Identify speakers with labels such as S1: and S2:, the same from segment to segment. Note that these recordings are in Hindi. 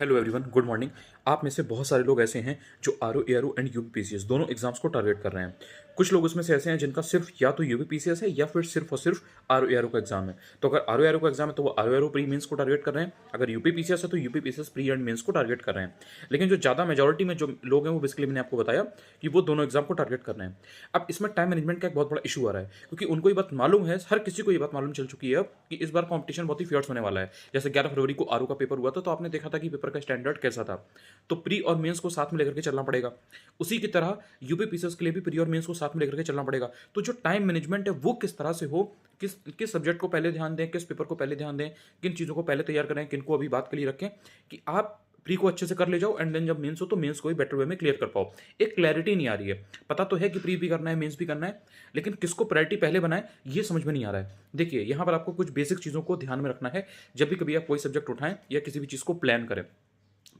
S1: Hello everyone, good morning. आप में से बहुत सारे लोग ऐसे हैं जो R O A R O and UPPCS दोनों एग्जाम्स को टारगेट कर रहे हैं। कुछ लोग उसमें से ऐसे हैं जिनका सिर्फ या तो यूपीपीसीएस है या फिर सिर्फ और सिर्फ आर ओ ए आर ओ का एग्जाम है। तो अगर आर ओ ए आर ओ का एग्जाम है तो वो R O A R O pre mains को टारगेट कर रहे हैं, अगर यूपीपीसीएस है तो यूपीपीसीएस प्री एंड मेंस को टारगेट कर रहे हैं। लेकिन जो ज़्यादा मेजोरिटी में जो लोग हैं वो बेसिकली मैंने आपको बताया कि वो दोनों एग्जाम को टारगेट कर रहे हैं। अब इसमें टाइम मैनेजमेंट का एक बहुत बड़ा इशू आ रहा है, क्योंकि उनको ये बात मालूम है, हर किसी को ये बात मालूम चल चुकी है अब कि इस बार कॉम्पिटिशन बहुत ही फियर्स होने वाला है। जैसे 11 फरवरी को आर ओ का पेपर हुआ था तो आपने देखा था कि पेपर का स्टैंडर्ड कैसा था। तो प्री और मेंस को साथ में लेकर के चलना पड़ेगा। उसी की तरह यूपीपीसीएस के लिए भी प्री और मेंस को साथ में लेकर के चलना पड़ेगा। तो जो टाइम मैनेजमेंट है वो किस तरह से हो, किस किस सब्जेक्ट को पहले ध्यान दें, किस पेपर को पहले ध्यान दें, किन चीज़ों को पहले तैयार करें, किन को अभी बात के लिए रखें कि आप प्री को अच्छे से कर ले जाओ एंड देन जब मेंस हो तो मेंस को भी बेटर वे में क्लियर कर पाओ। एक क्लैरिटी नहीं आ रही है। पता तो है कि प्री भी करना है, मेंस भी करना है, लेकिन किसको प्रायोरिटी पहले बनाए ये समझ में नहीं आ रहा है। देखिए, यहाँ पर आपको कुछ बेसिक चीज़ों को ध्यान में रखना है जब भी कभी आप कोई सब्जेक्ट उठाएं या किसी भी चीज़ को प्लान करें।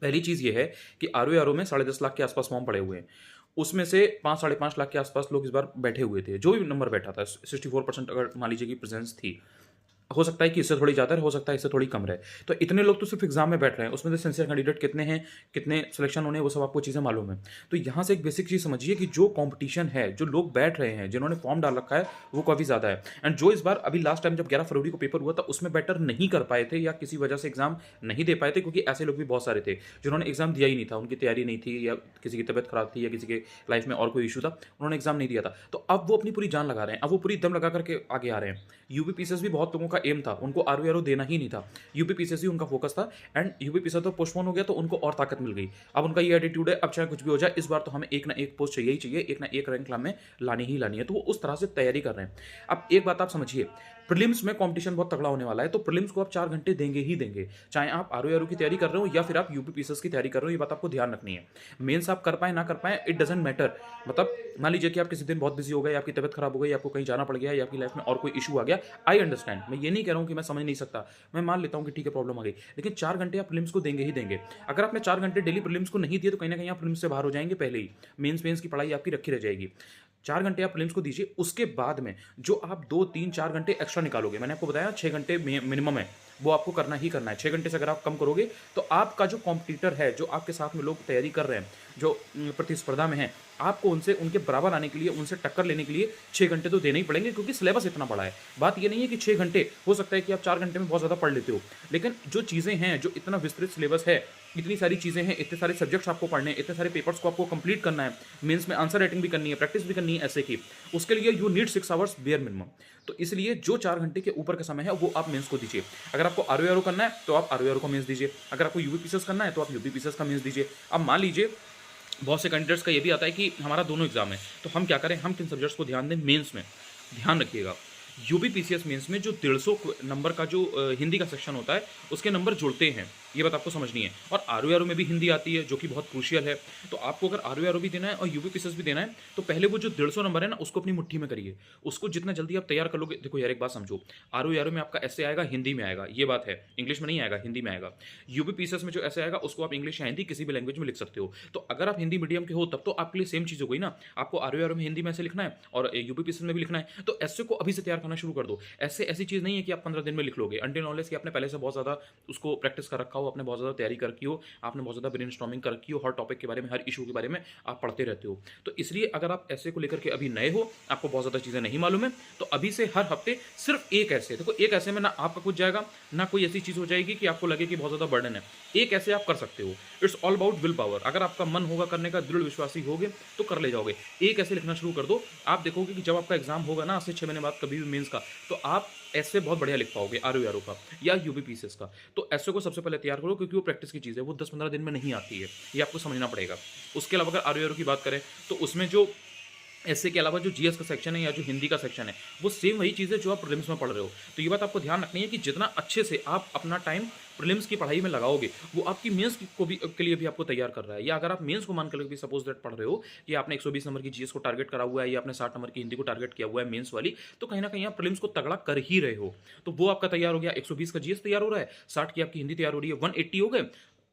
S1: पहली चीज़ ये है कि आरओ में 10.5 लाख के आसपास फॉर्म पड़े हुए हैं। उसमें से 5 साढ़े 5 लाख के आसपास लोग इस बार बैठे हुए थे। जो भी नंबर बैठा था 64% अगर मान लीजिए कि प्रेजेंस थी, हो सकता है कि इससे थोड़ी ज़्यादा रहे, हो सकता है इससे थोड़ी कम रहे। तो इतने लोग तो सिर्फ एग्जाम में बैठ रहे हैं, उसमें से सिंसियर कैंडिडेट कितने हैं, कितने सिलेक्शन होने हैं, वो सब आपको चीज़ें मालूम है। तो यहाँ से एक बेसिक चीज़ समझिए कि जो कॉम्पिटिशन है, जो लोग बैठ रहे हैं, जिन्होंने फॉर्म डाल रखा है, वो काफ़ी ज़्यादा है। एंड जो इस बार अभी लास्ट टाइम जब 11 फरवरी को पेपर हुआ था उसमें बेटर नहीं कर पाए थे या किसी वजह से एग्जाम नहीं दे पाए थे, क्योंकि ऐसे लोग भी बहुत सारे थे जिन्होंने एग्जाम दिया ही नहीं था, उनकी तैयारी नहीं थी या किसी की तबीयत खराब थी या किसी के लाइफ में और कोई इशू था, उन्होंने एग्जाम नहीं दिया था। तो अब वो अपनी पूरी जान लगा रहे हैं, अब वो पूरी दम लगा करके आगे आ रहे हैं। यूपीपीसीएस भी बहुत लोगों का एम था, उनको आरओ देना ही नहीं था, यूपीपीसीएस ही उनका फोकस था। एंड यूपीपीसीएस तो पोस्टपोन हो गया तो उनको और ताकत मिल गई। अब उनका ये एटीट्यूड है, अब चाहे कुछ भी हो जाए इस बार तो हमें एक ना एक पोस्ट चाहिए ही चाहिए, एक ना एक रैंक हमें लानी ही लानी है। तो वो उस तरह से तैयारी कर रहे हैं। अब एक बात आप समझिए, प्रीलिम्स में कंपटीशन बहुत तगड़ा होने वाला है, तो प्रीलिम्स को आप 4 घंटे देंगे ही देंगे, चाहे आप आरओ की तैयारी कर रहे हो या फिर आप यूपीपीसीएस की तैयारी कर रहे हो। ये बात आपको ध्यान रखनी है। मेंस आप कर पाए ना कर पाए, इट डजेंट मैटर। मतलब मान लीजिए कि आप किसी दिन बहुत बिजी हो गए, आपकी तबियत खराब हो गई, आपको कहीं जाना पड़ गया या आपकी लाइफ में और कोई इशू आ गया, आई अंडरस्टैंड। मैं ये नहीं कह रहा हूँ कि मैं समझ नहीं सकता, मैं मान लेता हूँ कि ठीक है प्रॉब्लम आ गई, लेकिन 4 घंटे आप प्रीलिम्स को देंगे ही देंगे। अगर आपने 4 घंटे डेली प्रीलिम्स को नहीं दिए तो कहीं ना कहीं आप प्रीलिम्स से बाहर हो जाएंगे पहले ही। मेंस मेंस की पढ़ाई आपकी रखी रह जाएगी। 4 घंटे आप प्रीलिम्स को दीजिए, उसके बाद में जो आप 2 3 4 घंटे एक्स्ट्रा निकालोगे, मैंने आपको बताया 6 घंटे मिनिमम है, वो आपको करना ही करना है। 6 घंटे से अगर आप कम करोगे तो आपका जो कॉम्पिटिटर है, जो आपके साथ में लोग तैयारी कर रहे हैं, जो प्रतिस्पर्धा में हैं, आपको उनसे उनके बराबर आने के लिए, उनसे टक्कर लेने के लिए 6 घंटे तो देने ही पड़ेंगे, क्योंकि सिलेबस इतना बड़ा है। बात ये नहीं है कि 6 घंटे, हो सकता है कि आप 4 घंटे में बहुत ज़्यादा पढ़ लेते हो, लेकिन जो चीज़ें हैं, जो इतना विस्तृत सिलेबस है, इतनी सारी चीज़ें हैं, इतने सारे सब्जेक्ट्स आपको पढ़ने हैं, इतने सारे पेपर्स को आपको कंप्लीट करना है, मेंस में आंसर राइटिंग भी करनी है, प्रैक्टिस भी करनी है ऐसे की, उसके लिए you need 6 hours bare minimum. तो इसलिए जो 4 घंटे के ऊपर का समय है वो आप मेंस को दीजिए। अगर आपको आरओ करना है तो आप आरओ का मेंस दीजिए, अगर आपको यूपीपीसीएस करना है तो आप यूपीपीसीएस का मेंस दीजिए। अब मान लीजिए बहुत से कैंडिडेट्स का ये भी आता है कि हमारा दोनों एग्जाम है, तो हम क्या करें, हम किन सब्जेक्ट्स को ध्यान दें मेंस में। ध्यान रखिएगा, यूपीपीसीएस मेंस में जो 150 नंबर का जो हिंदी का सेक्शन होता है उसके नंबर जुड़ते हैं, ये बात आपको समझनी है। और आरओ में भी हिंदी आती है जो कि बहुत क्रूशियल है। तो आपको अगर आरओ भी देना है और यूपीपीसीएस भी देना है तो पहले वो जो 150 नंबर है ना उसको अपनी मुट्ठी में करिए, उसको जितना जल्दी आप तैयार कर लोगे। देखो यार एक बात समझो, आरओ में आपका ऐसे आएगा, हिंदी में आएगा, ये बात है, इंग्लिश में नहीं आएगा, हिंदी में आएगा। यूपीपीसीएस में जो ऐसे आएगा उसको आप इंग्लिश या हिंदी किसी भी लैंग्वेज में लिख सकते हो। तो अगर आप हिंदी मीडियम के हो तब तो आपके लिए सेम चीज़ हो गई ना, आपको आरओ में हिंदी में ऐसे लिखना है और यूपीपीसीएस में भी लिखना है, तो ऐसे को अभी से तैयार करना शुरू कर दो। ऐसे ऐसी चीज़ नहीं है कि आप 15 दिन में लिख लोगे, अंटिल नॉलेज की आपने पहले से बहुत ज़्यादा उसको प्रैक्टिस कर रखा हो, आपने बहुत ज़्यादा तैयारी कर रखी हो, आपने बहुत ज़्यादा ब्रेनस्टॉर्मिंग कर रखी हो, हर टॉपिक के बारे में, हर इशू के बारे में आप पढ़ते रहते हो। तो इसलिए अगर आप ऐसे को लेकर के अभी नए हो, आपको बहुत ज़्यादा चीज़ें नहीं मालूम है, तो अभी से हर हफ्ते सिर्फ एक ऐसे, देखो एक ऐसे में ना आपका कुछ जाएगा ना कोई ऐसी चीज़ हो जाएगी कि आपको लगे कि बहुत ज़्यादा बर्डन है। एक ऐसे आप कर सकते हो। It's all about will power. अगर आपका मन होगा करने का, दृढ़ विश्वासी होगे तो कर ले जाओगे। एक ऐसे लिखना शुरू कर दो, आप देखोगे कि जब आपका एग्जाम होगा ना, आज से 6 महीने बाद कभी भी मेंस का, तो आप ऐसे बहुत बढ़िया लिख पाओगे आरओ का या यूपीपीसीएस का। तो ऐसे को सबसे पहले तैयार करो, क्योंकि वो प्रैक्टिस की चीज़ है, वो 10-15 दिन में नहीं आती है, ये आपको समझना पड़ेगा। उसके अलावा अगर आरओ की बात करें तो उसमें जो ऐसे के अलावा जो जीएस का सेक्शन है या जो हिंदी का सेक्शन है वो सेम वही चीज़ है जो आप प्रीलिम्स में पढ़ रहे हो। तो ये बात आपको ध्यान रखनी है कि जितना अच्छे से आप अपना टाइम प्रीलिम्स की पढ़ाई में लगाओगे, वो आपकी मेंस को भी के लिए भी आपको तैयार कर रहा है। या अगर आप मेंस को मान कर भी सपोज दैट पढ़ रहे हो कि आपने 120 नंबर की जीएस को टारगेट करा हुआ है या आपने 60 नंबर की हिंदी को टारगेट किया हुआ है मेंस वाली, तो कहीं ना कहीं आप प्रीलिम्स को तगड़ा कर ही रहे हो। तो वो आपका तैयार हो गया, 120 का जीएस तैयार हो रहा है, 60 की आपकी हिंदी तैयार हो रही है, 180 हो गए।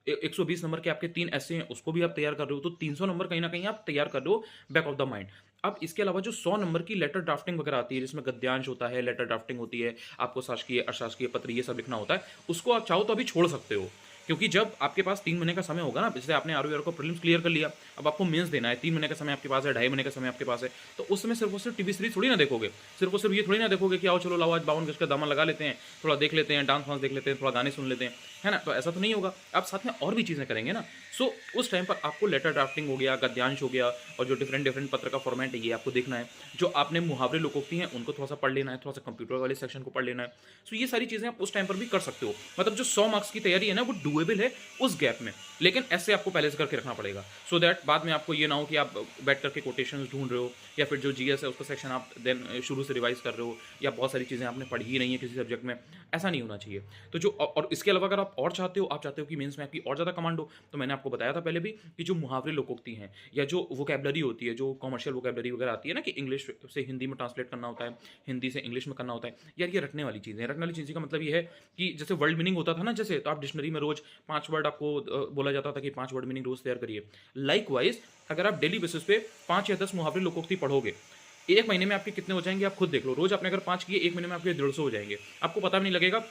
S1: 120 नंबर के आपके 3 ऐसे हैं, उसको भी आप तैयार कर रहे हो, तो 300 नंबर कहीं ना कहीं आप तैयार कर रहे हो बैक ऑफ द माइंड। अब इसके अलावा जो 100 नंबर की लेटर ड्राफ्टिंग वगैरह आती है, जिसमें गद्यांश होता है, लेटर ड्राफ्टिंग होती है, आपको शासकीय अशासकीय पत्र ये सब लिखना होता है, उसको आप चाहो तो अभी छोड़ सकते हो, क्योंकि जब आपके पास 3 महीने का समय होगा ना, जैसे आपने आरओ को प्रीलिम्स क्लियर कर लिया, अब आपको मेंस देना है, 3 महीने का समय आपके पास है, ढाई महीने का समय आपके पास है, तो उस समय सिर्फ और सिर्फ टीवी सीरीज थोड़ी ना देखोगे, सिर्फ और सिर्फ ये थोड़ी ना देखोगे कि आओ चलो लाओ आज 52 गज का दामन लगा लेते हैं, थोड़ा देख लेते हैं, डांस वांस देख लेते हैं, थोड़ा गाने सुन लेते हैं, है ना? तो ऐसा तो नहीं होगा, आप साथ में और भी चीज़ें करेंगे ना। सो उस टाइम पर आपको लेटर ड्राफ्टिंग हो गया, गद्यांश हो गया, और जो डिफरेंट डिफरेंट पत्र का फॉर्मेट है ये आपको देखना है, जो आपने मुहावरे लोकोक्ति हैं उनको थोड़ा सा पढ़ लेना है, थोड़ा सा कंप्यूटर वाले सेक्शन को पढ़ लेना है। सो ये सारी चीज़ें आप उस टाइम पर भी कर सकते हो, मतलब जो 100 मार्क्स की तैयारी है ना वो डुएबल है उस गैप में, लेकिन ऐसे आपको पहले से करके रखना पड़ेगा, सो दैट बाद में आपको ये ना हो कि आप बैठ करके कोटेशंस ढूंढ रहे हो, या फिर जो जीएस है उसका सेक्शन आप देन शुरू से रिवाइज कर रहे हो, या बहुत सारी चीज़ें आपने पढ़ी ही नहीं है किसी सब्जेक्ट में, ऐसा नहीं होना चाहिए। तो जो और इसके अलावा अगर आप और चाहते हो, आप चाहते हो कि मेंस में आपकी और ज़्यादा कमांड हो, तो मैंने आपको बताया था पहले भी कि जो मुहावरे लोकोक्ति हैं या जो वोकैबलरी होती है, जो कॉमर्शियल वोकैबलरी वगैरह आती है ना, कि इंग्लिश से हिंदी में ट्रांसलेट करना होता है, हिंदी से इंग्लिश में करना होता है, यार ये रटने वाली चीज़ें हैं। रटने वाली चीज़ का मतलब ये है कि जैसे वर्ड मीनिंग होता था ना, जैसे तो आप डिक्शनरी में रोज 5 वर्ड आपको बोला जाता था कि 5 वर्ड मीनिंग रोज तैयार करिए। लाइकवाइज अगर आप डेली बेसिस पे 5 या 10 मुहावरे लोकोक्ति पढ़ोगे, 1 महीने में आपके कितने हो जाएंगे आप खुद देख लो। रोज आपने अगर 5 किए, 1 महीने में आपके 150 हो जाएंगे, आपको पता भी नहीं लगेगा।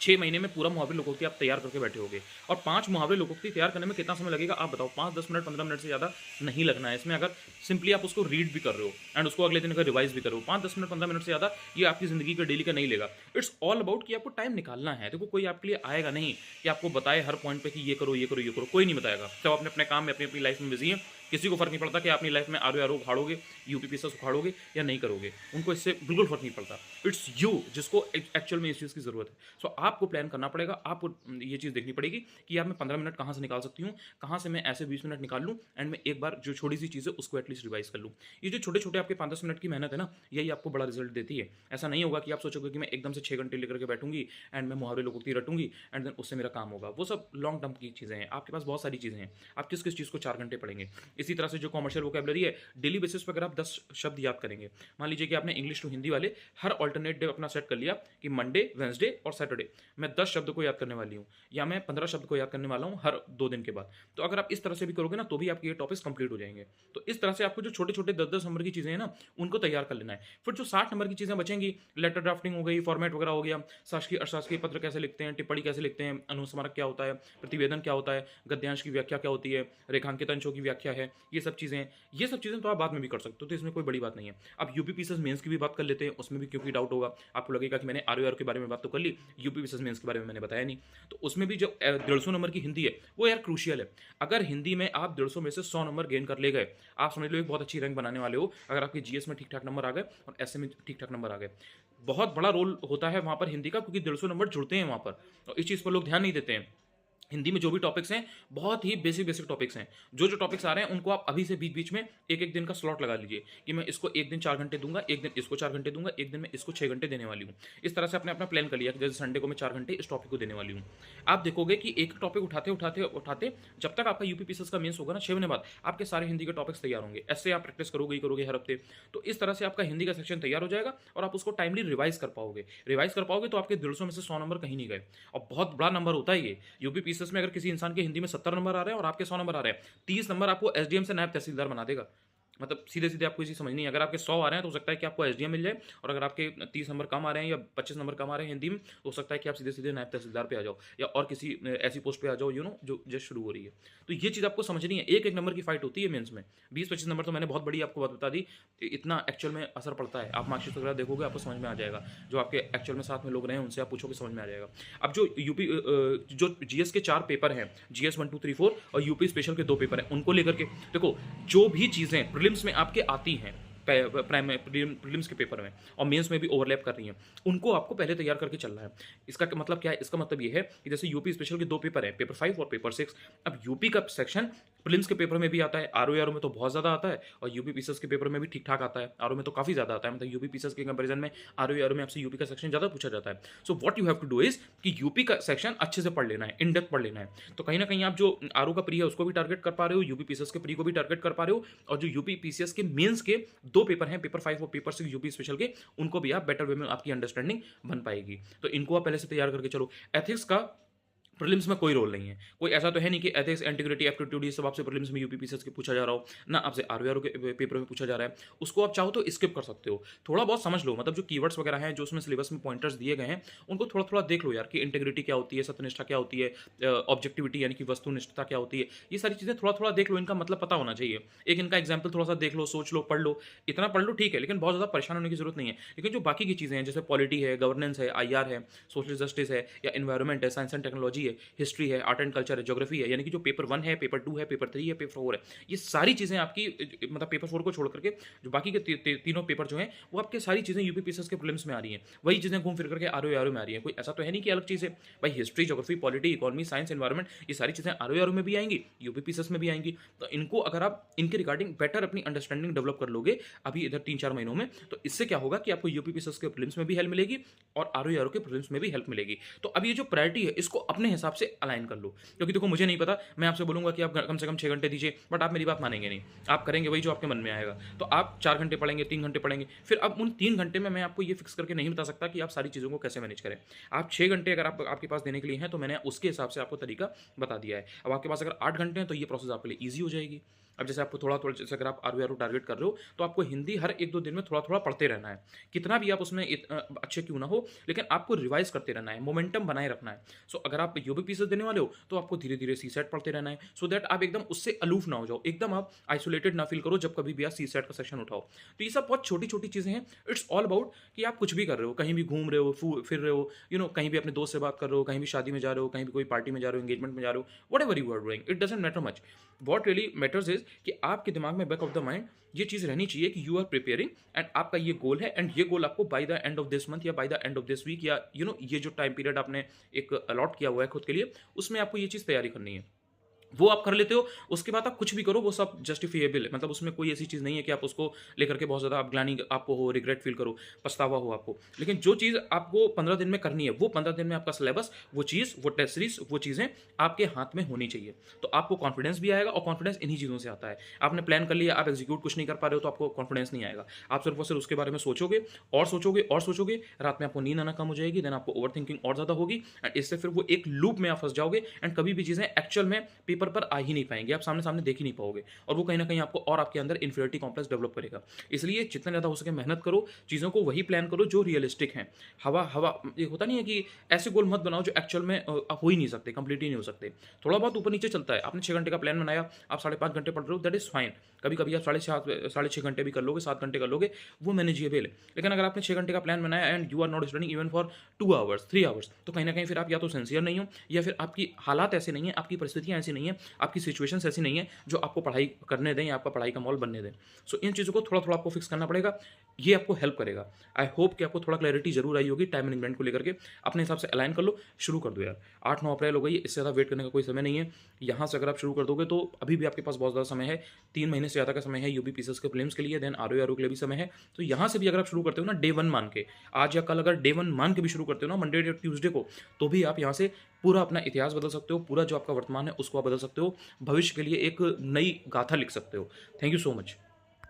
S1: 6 महीने में पूरा मुहावरे लोकोक्ति आप तैयार करके बैठे होगे। और 5 मुहावरे लोकोक्ति तैयार करने में कितना समय लगेगा आप बताओ? 5-10 मिनट, 15 मिनट से ज़्यादा नहीं लगना है इसमें, अगर सिंपली आप उसको रीड भी कर रहे हो एंड उसको अगले दिन अगर रिवाइज भी कर रहे हो। 5-10 मिनट, 15 मिनट से ज़्यादा ये आपकी ज़िंदगी का डेली का नहीं लेगा। इट्स ऑल अबाउट कि आपको टाइम निकालना है। देखो कोई आपके लिए आएगा नहीं कि आपको बताए हर पॉइंट पे कि ये करो, ये करो, ये करो, कोई नहीं बताएगा। सब अपने अपने काम में, अपनी अपनी लाइफ में बिजी है। किसी को फर्क नहीं पड़ता कि अपनी लाइफ में आरओ उखाड़ोगे, यूपीपीएसएस उखाड़ोगे या नहीं करोगे, उनको इससे बिल्कुल फर्क नहीं पड़ता। इट्स यू जिसको एक्चुअल में इस चीज़ की जरूरत है। सो आपको प्लान करना पड़ेगा, आपको ये चीज़ देखनी पड़ेगी कि यार मैं 15 मिनट कहाँ से निकाल सकती हूँ, कहाँ से मैं ऐसे 20 मिनट निकाल लूँ एंड मैं एक बार जो छोटी सी चीज़ है उसको एटलीस्ट रिवाइज कर लूँ। ये जो छोटे छोटे आपके 5-10 मिनट की मेहनत है ना, यही आपको बड़ा रिजल्ट देती है। ऐसा नहीं होगा कि आप सोचोगे कि मैं एकदम से 6 घंटे लेकर के बैठूंगी एंड मैं मुहावरे लोकोक्ति रटूंगी एंड देन उससे मेरा काम होगा। वो सब लॉन्ग टर्म की चीज़ें हैं। आपके पास बहुत सारी चीज़ें हैं, आप किस किस चीज़ को 4 घंटे पढ़ेंगे। इसी तरह से जो कॉमर्शियल वोकैबलरी है, डेली बेसिस पर अगर आप 10 शब्द याद करेंगे, मान लीजिए कि आपने इंग्लिश टू हिंदी वाले हर ऑल्टरनेट डे अपना सेट कर लिया कि मंडे, वेंसडे और सैटरडे मैं 10 शब्द को याद करने वाली हूँ, या मैं 15 शब्द को याद करने वाला हूँ हर 2 दिन के बाद। तो अगर आप इस तरह से भी करोगे ना, तो भी आपके ये टॉपिक्स कंप्लीट हो जाएंगे। तो इस तरह से आपको जो छोटे छोटे 10-10 नंबर की चीज़ें हैं ना, उनको तैयार कर लेना है। फिर जो 60 नंबर की चीज़ें बचेंगी, लेटर ड्राफ्टिंग हो गई, फॉर्मेट वगैरह हो गया, शासकीय अशासकीय पत्र कैसे लिखते हैं, टिप्पणी कैसे लिखते हैं, अनुस्मारक क्या होता है, प्रतिवेदन क्या होता है, गद्यांश की व्याख्या क्या होती है, रेखांकित अंशों की व्याख्या है, ये सब चीज़ें तो आप बाद में भी कर सकते हो, तो इसमें कोई बड़ी बात नहीं है। अब यूपीपीएसएस मेंस की भी बात कर लेते हैं, उसमें भी क्योंकि डाउट होगा, आपको लगेगा कि मैंने आरओआर के बारे में बात तो कर ली, यूपीपीएसएस मेंस के बारे में मैंने बताया नहीं। तो उसमें भी जो 150 नंबर की हिंदी है वो यार क्रूशियल है। अगर हिंदी में आप 150 में से 100 नंबर गेन कर ले गए, आप समझ लो एक बहुत अच्छी रैंक बनाने वाले हो। अगर आपके जीएस में ठीक ठाक नंबर आ गए और एसए में ठीक ठाक नंबर आ गए, बहुत बड़ा रोल होता है वहां पर हिंदी का, क्योंकि 150 नंबर जुड़ते हैं वहां पर, और इस चीज़ पर लोग ध्यान नहीं देते हैं। हिंदी में जो भी टॉपिक्स हैं बहुत ही बेसिक बेसिक टॉपिक्स हैं। जो जो टॉपिक्स आ रहे हैं उनको आप अभी से बीच बीच में एक एक दिन का स्लॉट लगा लीजिए कि मैं इसको एक दिन 4 घंटे दूंगा, एक दिन इसको 4 घंटे दूंगा, एक दिन मैं इसको 6 घंटे देने वाली हूँ। इस तरह से आपने अपना प्लान कर लिया कि जैसे संडे को मैं 4 घंटे इस टॉपिक को देने वाली हूँ। आप देखोगे कि एक टॉपिक उठाते उठाते उठाते जब तक आपका यूपीपीएसएस का मेंस होगा ना, 6 महीने बाद आपके सारे हिंदी के टॉपिक्स तैयार होंगे। ऐसे आप प्रैक्टिस करोगे ही करोगे हर हफ्ते। तो इस तरह से आपका हिंदी का सेक्शन तैयार हो जाएगा और आप उसको टाइमली रिवाइज कर पाओगे। रिवाइज कर पाओगे तो आपके 150 में से 100 नंबर कहीं नहीं गए, और बहुत बड़ा नंबर होता है ये। यूपीपीएसएस में अगर किसी इंसान के हिंदी में 70 नंबर आ रहे हैं और आपके 100 नंबर आ रहे हैं, 30 नंबर आपको एसडीएम से नायब तहसीलदार बना देगा। मतलब सीधे सीधे आपको ये चीज़ समझनी है। अगर आपके 100 आ रहे हैं तो हो सकता है कि आपको एसडीएम मिल जाए, और अगर आपके 30 नंबर कम आ रहे हैं या 25 नंबर कम आ रहे हैं हिंदी में, तो हो सकता है कि आप सीधे सीधे नायब तहसीलदार पे आ जाओ, या और किसी ऐसी पोस्ट पे आ जाओ जो जस्ट शुरू हो रही है। तो ये चीज़ आपको समझनी है। एक एक नंबर की फाइट होती है मेंस में। 20-25 नंबर तो मैंने बहुत बड़ी आपको बात बता दी, इतना एक्चुअल में असर पड़ता है। आप मार्कशीट वगैरह देखोगे आपको समझ में आ जाएगा। जो आपके एक्चुअल में साथ में लोग रहे हैं उनसे आप पूछोगे समझ में आ जाएगा। अब जो यूपी जो जीएस के 4 पेपर हैं, जीएस 1, 2, 3, 4 और यूपी स्पेशल के 2 पेपर हैं, उनको लेकर के देखो जो भी चीज़ें प्रीलिम्स में आपके आती हैं, प्रीलिम्स के पेपर में और मेंस में भी ओवरलैप कर रही हैं, उनको आपको पहले तैयार करके चलना है। इसका मतलब क्या है? इसका मतलब ये है कि जैसे यूपी स्पेशल के 2 पेपर हैं, पेपर 5 और पेपर 6। अब यूपी का सेक्शन प्रीलिम्स के पेपर में भी आता है, आरओ में तो बहुत ज़्यादा आता है, और यूपी पीसीएस के पेपर में भी ठीक ठाक आता है। आरओ में तो काफ़ी ज़्यादा आता है, मतलब यूपी पीसीएस के कंपैरिजन में आरओ में आपसे यूपी का सेक्शन ज़्यादा पूछा जाता है। So what you have to do is कि यूपी का सेक्शन अच्छे से पढ़ लेना है, इन डेप्थ पढ़ लेना है। तो कहीं ना कहीं आप जो आरओ का प्री है उसको भी टारगेट कर पा रहे हो, यूपी पीसीएस के प्री को भी टारगेट कर पा रहे हो, और जो यूपी पीसीएस के मेंस के 2 पेपर हैं, पेपर 5 और पेपर 6 यूपी स्पेशल के, उनको भी आप बेटर वे में आपकी अंडरस्टैंडिंग बन पाएगी। तो इनको आप पहले से तैयार करके चलो। एथिक्स का प्रीलिम्स में कोई रोल नहीं है। कोई ऐसा तो है नहीं कि एथिक्स, इंटीग्रिटी, एप्टीट्यूड ये सब आपसे प्रीलिम्स में यूपीपीसीएस के पूछा जा रहा हो, ना आपसे आरओ के पेपर में पूछा जा रहा है। उसको आप चाहो तो स्किप कर सकते हो। थोड़ा बहुत समझ लो, मतलब जो कीवर्ड्स वगैरह हैं, जो उसमें सिलेबस में पॉइंटर्स दिए गए हैं, उनको थोड़ा-थोड़ा देख लो यार कि इंटीग्रिटी क्या होती है, सत्यनिष्ठा क्या होती है, ऑब्जेक्टिविटी यानी कि वस्तुनिष्ठता क्या होती है। ये सारी चीज़ें थोड़ा-थोड़ा देख लो, इनका मतलब पता होना चाहिए। एक इनका एग्जाम्पल थोड़ा-सा देख लो, सोच लो, पढ़ लो। इतना पढ़ लो ठीक है, लेकिन बहुत ज़्यादा परेशान होने की ज़रूरत नहीं है। लेकिन जो बाकी की चीज़ें हैं, जैसे पॉलिटी है, गवर्नेंस है, आईआर है, सोशल जस्टिस है या एनवायरनमेंट है, साइंस एंड टेक्नोलॉजी है, हिस्ट्री है, आर्ट एंड कल्चर है, ज्योग्राफी है, यानी कि जो पेपर 1 है, पेपर 2 है, पेपर 3 है, पेपर 4 है, ये सारी चीज़ें आपकी मतलब पेपर 4 को छोड़ करके जो बाकी के तीनों पेपर जो हैं, वो आपके सारी चीज़ें यूपीपीसीएस के प्रीलिम्स में आ रही हैं। वही चीज़ें घूम फिर करके आरओ में आ रही हैं। कोई ऐसा तो है नहीं कि अलग चीज़ है। भाई history, geography, polity, economy, science, environment, ये सारी चीज़ें आरओ में भी आएँगी, यूपीपीसीएस में भी आएँगी। तो इनको अगर आप इनके रिगार्डिंग बेटर अपनी अंडरस्टैंडिंग डेवलप कर लोगे अभी इधर 3-4 महीनों में, तो इससे क्या होगा कि आपको यूपीपीसीएस के प्रीलिम्स में भी हेल्प मिलेगी और आरओ के प्रीलिम्स में भी हेल्प मिलेगी। तो अब ये जो प्रायोरिटी है, इसको अपने हिसाब से अलाइन कर लो। क्योंकि देखो मुझे नहीं पता, मैं आपसे बोलूँगा कि आप कम से कम 6 घंटे दीजिए, बट आप मेरी बात मानेंगे नहीं। आप करेंगे वही जो आपके मन में आएगा। तो आप 4 घंटे पढ़ेंगे, 3 घंटे पढ़ेंगे, फिर अब उन 3 घंटे में मैं आपको ये फिक्स करके नहीं बता सकता कि आप सारी चीज़ों को कैसे मैनेज करें। आप 6 घंटे अगर आप आपके पास देने के लिए हैं, तो मैंने उसके हिसाब से आपको तरीका बता दिया है। अब आपके पास अगर 8 घंटे हैं, तो ये प्रोसेस आपके लिए ईज़ी हो जाएगी। अब जैसे आपको थोड़ा-थोड़ा, जैसे अगर आप आरओ टारगेट कर रहे हो, तो आपको हिंदी हर 1-2 दिन में थोड़ा-थोड़ा पढ़ते रहना है। कितना भी आप उसमें अच्छे क्यों ना हो, लेकिन आपको रिवाइज़ करते रहना है, मोमेंटम बनाए रखना है। सो अगर आप यूपीपीसीएस देने वाले हो, तो आपको धीरे-धीरे सीसेट पढ़ते रहना है, सो दैट आप एकदम उससे अलूफ ना हो जाओ। एकदम आप आइसोलेटेड ना फ़ील करो जब कभी भी आप सीसेट का सेक्शन उठाओ। तो ये सब बहुत छोटी-छोटी चीज़ें हैं। इट्स ऑल अबाउट कि आप कुछ भी कर रहे हो, कहीं भी घूम रहे हो, फिर रहे हो, कहीं भी अपने दोस्त से बात कर रहे हो, कहीं भी शादी में जा रहे हो, कहीं भी कोई पार्टी में जा रहे हो, एंगेजमेंट में जा रहे हो, whatever you are doing, it doesn't matter much. What really matters is कि आपके दिमाग में बैक ऑफ द माइंड ये चीज़ रहनी चाहिए कि यू आर प्रिपेयरिंग एंड आपका ये गोल है, एंड ये गोल आपको by the end of this month या by the end of this week या ये जो टाइम पीरियड आपने एक अलॉट किया हुआ है खुद के लिए, उसमें आपको ये चीज़ तैयारी करनी है। वो आप कर लेते हो, उसके बाद आप कुछ भी करो वो सब जस्टिफिएबल है। मतलब उसमें कोई ऐसी चीज़ नहीं है कि आप उसको लेकर के बहुत ज़्यादा आप ग्लानि आपको हो, रिग्रेट फ़ील करो, पछतावा हो आपको। लेकिन जो चीज़ आपको 15 दिन में करनी है, वो 15 दिन में आपका सिलेबस, वो चीज़, वो टेस्ट सीरीज़, वो चीज़ें आपके हाथ में होनी चाहिए। तो आपको कॉन्फिडेंस भी आएगा और कॉन्फिडेंस इन्हीं चीज़ों से आता है। आपने प्लान कर लिया, आप एग्ज़ीक्यूट कुछ नहीं कर पा रहे हो, तो आपको कॉन्फिडेंस नहीं आएगा। आप सिर्फ़ और सिर्फ़ उसके बारे में सोचोगे और सोचोगे और सोचोगे, रात में आपको नींद आना कम हो जाएगी, देन आपको ओवरथिंकिंग और ज़्यादा होगी एंड इससे फिर वो एक लूप में आप फँस जाओगे एंड कभी भी चीज़ें एक्चुअल में पेपर पर आ ही नहीं पाएँगी। आप सामने-सामने देख ही नहीं पाओगे और वो कहीं न कहीं आपको और आपके अंदर इन्फीरियरिटी कॉम्प्लेक्स डेवलप करेगा। इसलिए जितना ज़्यादा हो सके मेहनत करो, चीज़ों को वही प्लान करो जो रियलिस्टिक हैं। हवा हवा ये होता नहीं है कि ऐसे गोल मत बनाओ जो एक्चुअल में हो ही नहीं सकते, कंप्लीट ही नहीं हो सकते। थोड़ा बहुत ऊपर-नीचे चलता है। आपने 6 घंटे का प्लान बनाया, आप 5.5 घंटे पढ़ रहे हो, दैट इज़ फाइन। कभी-कभी आप साढ़े 6 घंटे भी कर लोगे, 7 घंटे कर लोगे, वो मैनेजेबल है। लेकिन अगर आपने 6 घंटे का प्लान बनाया and you are not studying even for 2 hours, 3 hours, तो कहीं न कहीं फिर आप या तो सिंसियर नहीं हो या फिर आपकी हालात ऐसे नहीं हैं, आपकी परिस्थितियाँ ऐसी नहीं हैं, आपकी सिचुएशंस ऐसी नहीं है जो आपको पढ़ाई करने दें या आपका पढ़ाई का माहौल बनने दें। सो इन चीज़ों को थोड़ा-थोड़ा आपको फिक्स करना पड़ेगा। ये आपको हेल्प करेगा। आई होप कि आपको थोड़ा क्लैरिटी ज़रूर आई होगी टाइम मैनेजमेंट को लेकर के। अपने हिसाब से अलाइन कर लो, शुरू कर दो यार। 8-9 अप्रैल हो गई है, इससे ज़्यादा वेट करने का कोई समय नहीं है। यहाँ से अगर आप शुरू कर दोगे तो अभी भी आपके पास बहुत ज़्यादा समय है। 3 महीने से ज़्यादा का समय है यूपीपीसीएस के प्रीलिम्स के लिए, देन आरओ के लिए भी समय है। तो यहाँ से भी अगर आप शुरू करते हो ना डे 1 मान के, आज या कल अगर डे 1 मान के भी शुरू करते हो ना मंडे या ट्यूसडे को, तो भी आप यहाँ से पूरा अपना इतिहास बदल सकते हो, पूरा जो आपका वर्तमान है उसको आप बदल सकते हो। भविष्य के लिए एक नई गाथा लिख सकते हो। Thank you so much.